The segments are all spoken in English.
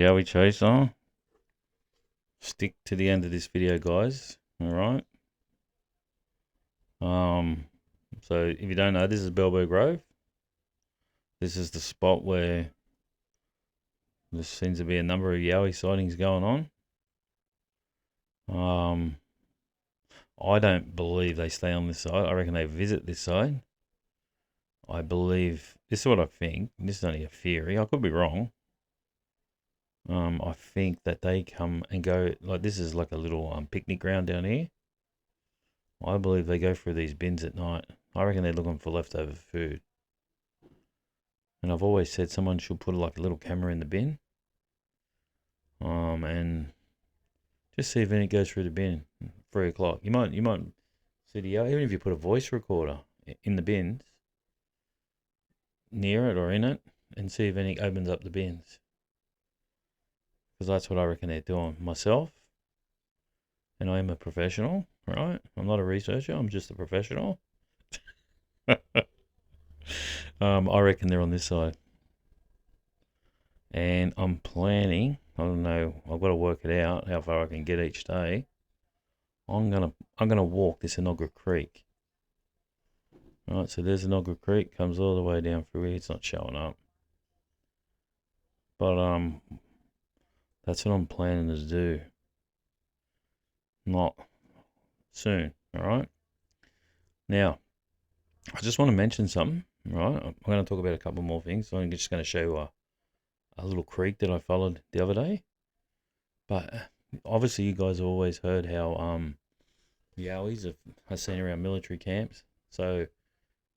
Yowie Chaser. Stick to the end of this video, guys. Alright. So if you don't know, this is Bellbird Grove. This is the spot where there seems to be a number of Yowie sightings going on. I don't believe they stay on this side. I reckon they visit this side. I believe, this is what I think. This is only a theory. I could be wrong. I think that they come and go, like this is like a little picnic ground down here. I believe they go through these bins at night. I reckon they're looking for leftover food. And I've always said someone should put like a little camera in the bin. And just see if any goes through the bin. 3 o'clock. You might see the even if you put a voice recorder in the bins near it or in it, and see if any opens up the bins. Because that's what I reckon they're doing. Myself, and I am a professional, right? I'm not a researcher. I'm just a professional. I reckon they're on this side, and I'm planning. I don't know. I've got to work it out how far I can get each day. I'm gonna walk this Enoggera Creek. Right, so there's Enoggera Creek, comes all the way down through here. It's not showing up, but that's what I'm planning to do. Not soon. All right. Now, I just want to mention something. Right, I'm going to talk about a couple more things. So I'm just going to show you a little creek that I followed the other day. But obviously, you guys have always heard how Yowies are seen around military camps. So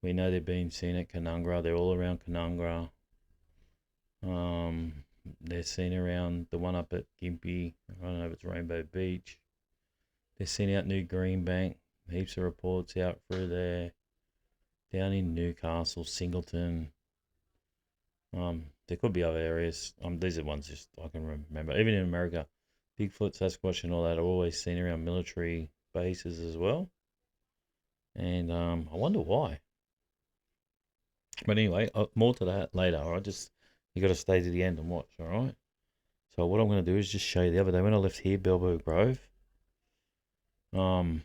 we know they've been seen at Canungra. They're all around Canungra. They're seen around the one up at Gympie. I don't know if it's Rainbow Beach. They're seen out New Greenbank. Heaps of reports out through there. Down in Newcastle, Singleton. There could be other areas. These are ones just I can remember. Even in America, Bigfoot, Sasquatch, and all that are always seen around military bases as well. And I wonder why. But anyway, more to that later. All right, you got to stay to the end and watch. All right. So what I'm going to do is just show you the other day when I left here, Bellbird Grove. I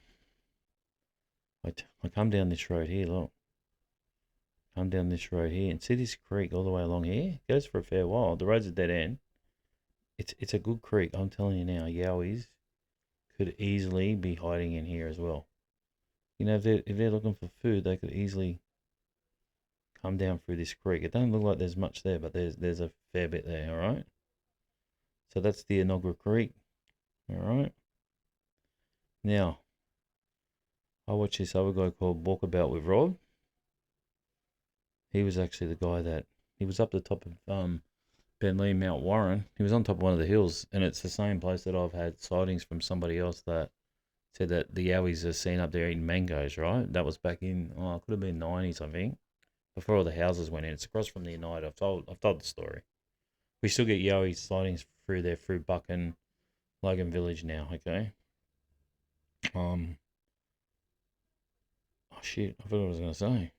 come down this road here. Look. Come down this road here and see this creek all the way along here. It goes for a fair while. The road's a dead end. It's a good creek. I'm telling you now, Yowies could easily be hiding in here as well. You know, if they're looking for food, they could easily come down through this creek. It doesn't look like there's much there, but there's a fair bit there. All right. So that's the Enoggera Creek. All right. Now, I watched this other guy called Walkabout with Rob. He was actually the guy that he was up the top of Bentley, Mount Warren. He was on top of one of the hills, and it's the same place that I've had sightings from somebody else that said that the Yowies are seen up there eating mangoes. Right, that was back in it could have been 90s, I think, before all the houses went in. It's across from the United. I've told the story. We still get Yowie sightings through there through Buck and Logan Village now. Okay. Oh shit! I forgot what I was gonna say.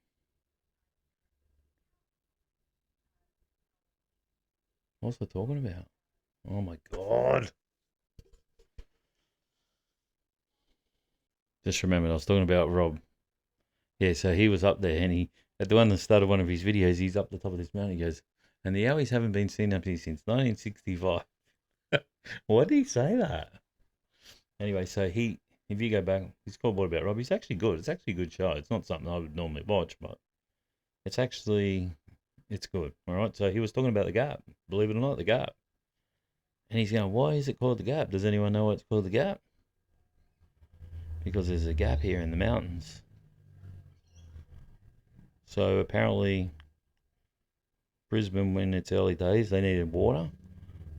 What was I talking about? Oh my god. Just remembered I was talking about Rob. Yeah, so he was up there and he, at the one that started one of his videos, he's up the top of this mountain. He goes, and the Yowies haven't been seen up here since 1965. Why did he say that? Anyway, so if you go back, he's called What About Rob? He's actually good. It's actually a good show. It's not something I would normally watch, but it's good. All right. So he was talking about the Gap. Believe it or not, the Gap. And he's going, why is it called the Gap? Does anyone know why it's called the Gap? Because there's a gap here in the mountains. So apparently, Brisbane, when its early days, they needed water.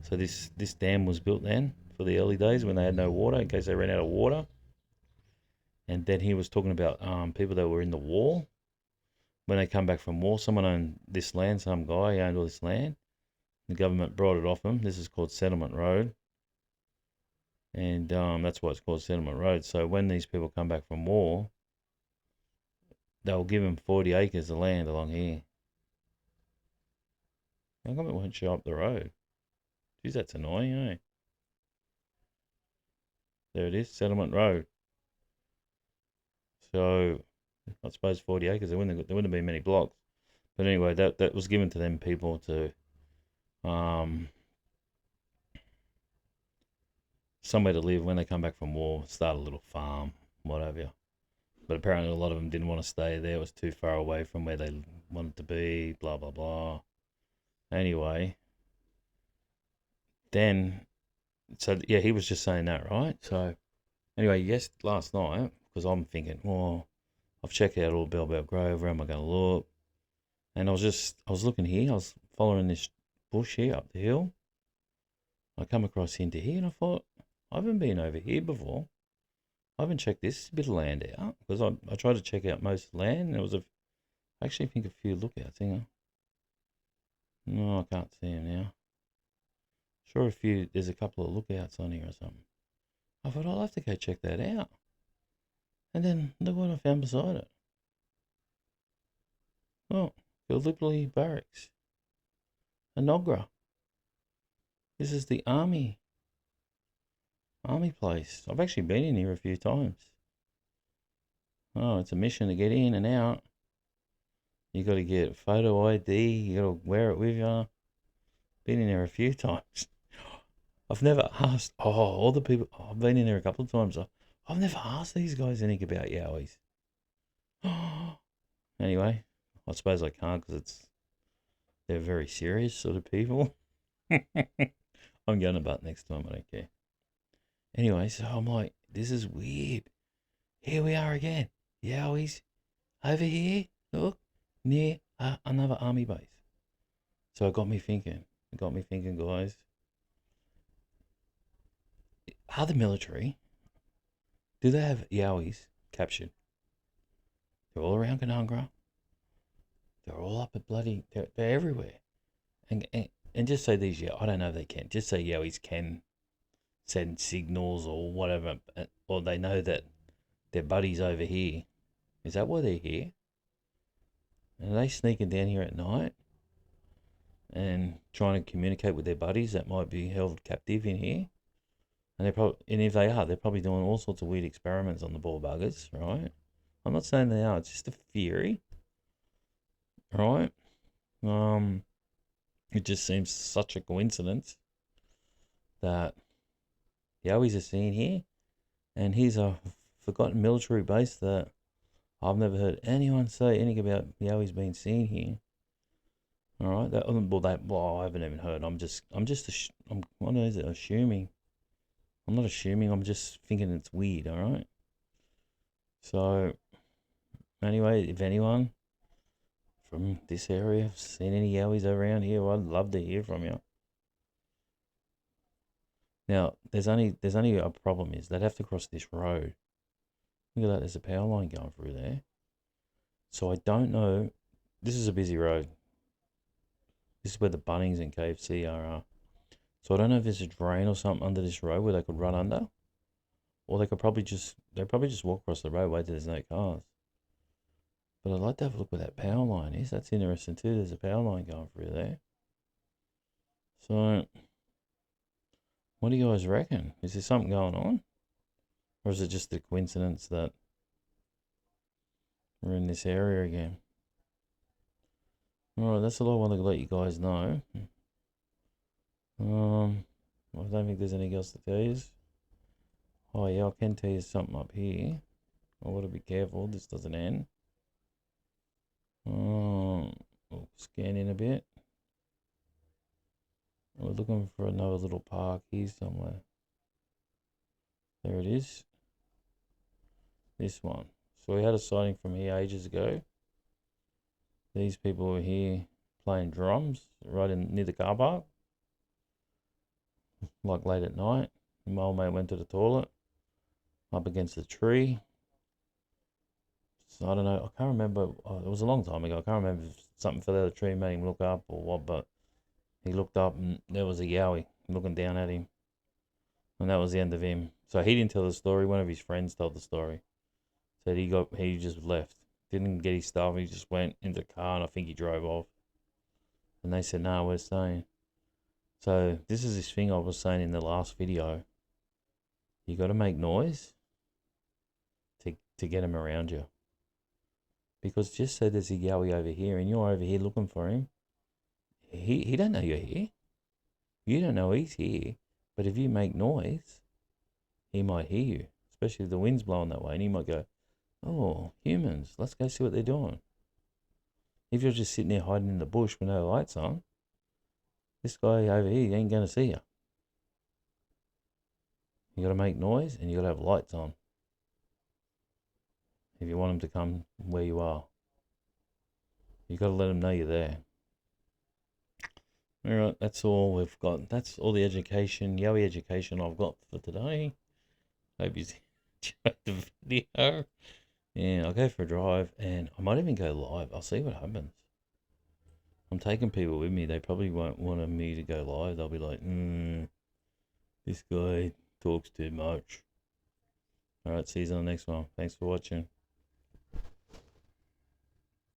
So this dam was built then for the early days when they had no water, in case they ran out of water. And then he was talking about people that were in the war. When they come back from war, someone owned this land, some guy owned all this land. The government brought it off him. This is called Settlement Road. And that's why it's called Settlement Road. So when these people come back from war, they'll give them 40 acres of land along here. How come it won't show up the road? Geez, that's annoying, eh? There it is, Settlement Road. So, I suppose 40 acres, there wouldn't have been many blocks. But anyway, that was given to them people to, um, somewhere to live when they come back from war, start a little farm, whatever. But apparently a lot of them didn't want to stay there. It was too far away from where they wanted to be, blah, blah, blah. Anyway, then, so yeah, he was just saying that, right? So anyway, yes, last night, because I'm thinking, well, I've checked out all Bellbird Grove, where am I going to look? And I was looking here, I was following this bush here up the hill. I come across into here and I thought, I haven't been over here before. I haven't checked this bit of land out, because I tried to check out most land, and there was I actually think a few lookouts. Hang on. No, I can't see them now. Sure, there's a couple of lookouts on here or something. I thought I'll have to go check that out. And then look what I found beside it. Oh, Gallipoli Barracks. Enogra. This is the army place. I've actually been in here a few times. Oh, it's a mission to get in and out. You got to get photo ID. You got to wear it with you. Been in there a few times. I've never asked. Oh, all the people. I've been in there a couple of times. I've never asked these guys anything about Yowies. Anyway, I suppose I can't, because they're very serious sort of people. I'm going to butt next time. I don't care. Anyway, so I'm like, this is weird. Here we are again. Yowies over here. Look, near another army base. So it got me thinking. Guys. Are the military, do they have Yowies captured? They're all around Canungra. They're all up at bloody, they're everywhere. And just say these, I don't know if they can. Just say Yowies can send signals or whatever, or they know that their buddies over here. Is that why they're here? And are they sneaking down here at night and trying to communicate with their buddies that might be held captive in here? And if they are, they're probably doing all sorts of weird experiments on the ball buggers, right? I'm not saying they are, it's just a theory, right? It just seems such a coincidence that Yowies are seen here, and here's a forgotten military base that I've never heard anyone say anything about Yowies being seen here. All right, I haven't even heard. I'm what is it? Assuming. I'm not assuming. I'm just thinking it's weird. All right. So, anyway, if anyone from this area has seen any Yowies around here, I'd love to hear from you. Now, there's only a problem is they'd have to cross this road. Look at that, there's a power line going through there. So I don't know. This is a busy road. This is where the Bunnings and KFC are. So I don't know if there's a drain or something under this road where they could run under. Or they'd probably just walk across the road, wait till there's no cars. But I'd like to have a look where that power line is. That's interesting too. There's a power line going through there. So, what do you guys reckon? Is there something going on? Or is it just a coincidence that we're in this area again? Alright, that's all I wanted to let you guys know. I don't think there's anything else to tell you. Oh yeah, I can tell you something up here. I've got to be careful, this doesn't end. We'll scan in a bit. We're looking for another little park here somewhere. There it is. This one. So we had a sighting from here ages ago. These people were here playing drums right near the car park. Like late at night. My old mate went to the toilet. Up against the tree. So I don't know. I can't remember. It was a long time ago. I can't remember if something fell out of the tree made him look up or what. But he looked up and there was a Yowie looking down at him. And that was the end of him. So he didn't tell the story. One of his friends told the story. Said he just left. Didn't get his stuff. He just went into the car and I think he drove off. And they said, no, we're staying. So this is this thing I was saying in the last video. You got to make noise to get him around you. Because just say there's a Yowie over here and you're over here looking for him. He don't know you're here. You don't know he's here. But if you make noise, he might hear you. Especially if the wind's blowing that way. And he might go, oh, humans, let's go see what they're doing. If you're just sitting there hiding in the bush with no lights on, this guy over here ain't going to see you. You got to make noise and you got to have lights on if you want him to come where you are. You got to let him know you're there. All right, that's all we've got. That's all the education, Yowie education I've got for today. Hope you enjoyed the video. Yeah, I'll go for a drive and I might even go live. I'll see what happens. I'm taking people with me. They probably won't want me to go live. They'll be like, this guy talks too much. All right, see you on the next one. Thanks for watching.